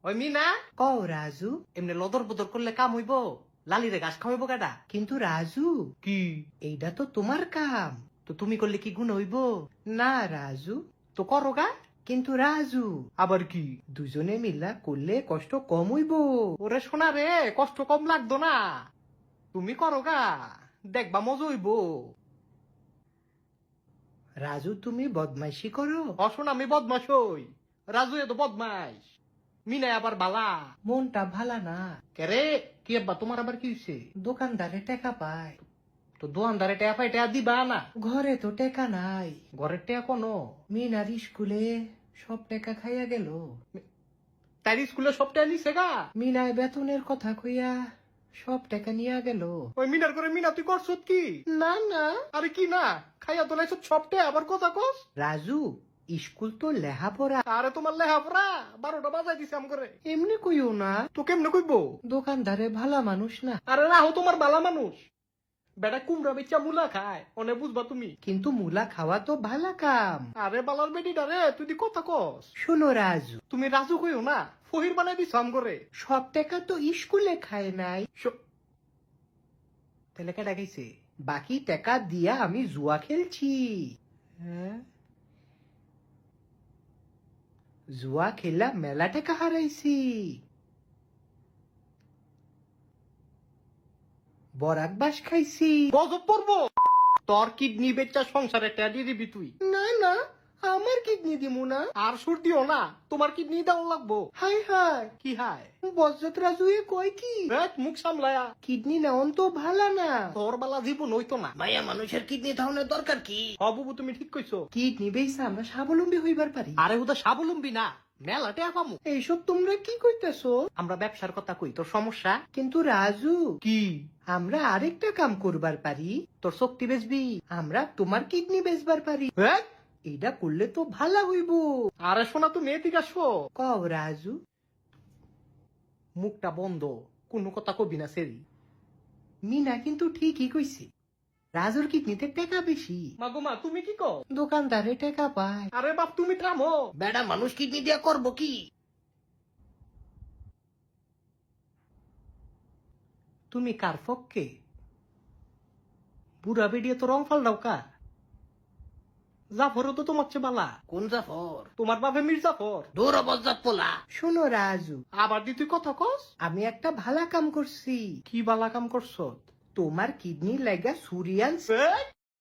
ওই মিনা কও রাজু। এমনি লদর বদর করলে কাম হইব, লালিরে ঘাস খাওয়াইব কাটা। কিন্তু রাজু, কি এইটা তো তোমার কাম। তো তুমি করলে কি গুণ হইব? না রাজু, তো করো গা। কিন্তু রাজু, আবার কি? দুজনে মিলা করলে কষ্ট কম হইব। ওরে শোনা রে, কষ্ট কম লাগতো না, তুমি করো গা, দেখবা মজা হইব। রাজু, তুমি বদমাইশি করো। অশোন আমি বদমাস হই, রাজু এত বদমাস, মিনাই আবার বালা। মনটা ভালা না। কেরে কি আব্বা, তোমার আবার কি হইছে? দোকানদারে টাকা পায়, তো দোয়ানদারে টেয়া পাই টেয়া দিবা না? ঘরে তো টাকা নাই। ঘরের টেয়া কোনো? মিনার স্কুলে সব টাকা খাইয়া গেল। তাই স্কুলে সব টেয়া নিছে গা। মিনায় বেতনের কথা কইয়া সব টাকা নিয়ে গেল। ওই মিনার করে মিনা তুই করছত কি? না না আরে কি না, খাইয়া তো লাইছত সব টেয়া, আবার কথা কস? রাজু, স্কুল তো লেহাপড়া। আরে তোমার লেহাপড়া 12টা বাজাই দিছে আম করে। এমনি কইও না, তো কেমনে কইব? দোকানদারে ভালা মানুষ না। আরে রাহো, তোমার বালা মানুষ, বেটা কুমড়া বেচা মুলা খায়, অনেক বুঝবা তুমি। কিন্তু মুলা খাওয়া তো ভালা কাম। আরে বালার বেটিটা রে, তুই দি কথা কস। শোনো রাজু, তুমি রাজু কইও না, ফহির বানাই দিছ আম করে। সব টাকা তো স্কুলে খায় নাই। তাহলে কেটা খাইছে? বাকি টাকা দিয়া আমি জুয়া খেলছি। হ্যাঁ, জুয়া খেলা মেলা টাকা হারাইছি। বরাক বাস খাইছি। গজব পড়বো, তোর কিডনি বেচা সংসারে টেয়া দিয়ে দিবি তুই। না না, আমার কিডনি দিমু না। আর সুর দিও না, তোমার কিডনি দেওয়া লাগবো। হাই হাই, কি হায়? বজ্রত রাজু এ কয় কি? মুখ সামলায়া, কিডনি নেওন তো ভালা না। তোর বালা জীবন হইতো না। মায়া মানুষের কিডনি ধারণের দরকার কি? হবু তুমি ঠিক কইছো। কিডনি বেইসা আমরা স্বাবলম্বী হইবার পারি। আরে হুদা স্বাবলম্বী না, মেলা টেয়া পামু। এইসব তোমরা কি কইতেছো? আমরা ব্যবসার কথা কই, তোর সমস্যা কিন্তু রাজু, কি? আমরা আরেকটা কাম করবার পারি। তোর শক্তি বেচবি? আমরা তোমার কিডনি বেচবার পারি। এইটা করলে তো ভালা হইব। আরে শোনা, তুমি এদিকে আসো। কও রাজু। মুখটা বন্ধ, কোনো কথা কবি না সেরি। মিনা কিন্তু ঠিকই কইছে, রাজুর কিডনিতে টাকা বেশি। মাগো মা, তুমি কি কও? দোকানদারে টাকা পায়। আরে বাপ, তুমি থামো। বেড়া মানুষ কিডনি দিয়া করবো কি? তুমি কার পক্ষে? বুড়া বেডিয়ে তো রং ফাল্টাও কা। জাফরও তো তোমার চেয়ে বালা। কোন জাফর? তোমার বাপে মির্জাফর। দৌড় বজ্জাত পোলা। শোনো রাজু, আবার দি তুই কথা কস। আমি একটা ভালা কাম করছি। কি বালা কাম করছ? তোমার কিডনি লাগা সুরিয়ান।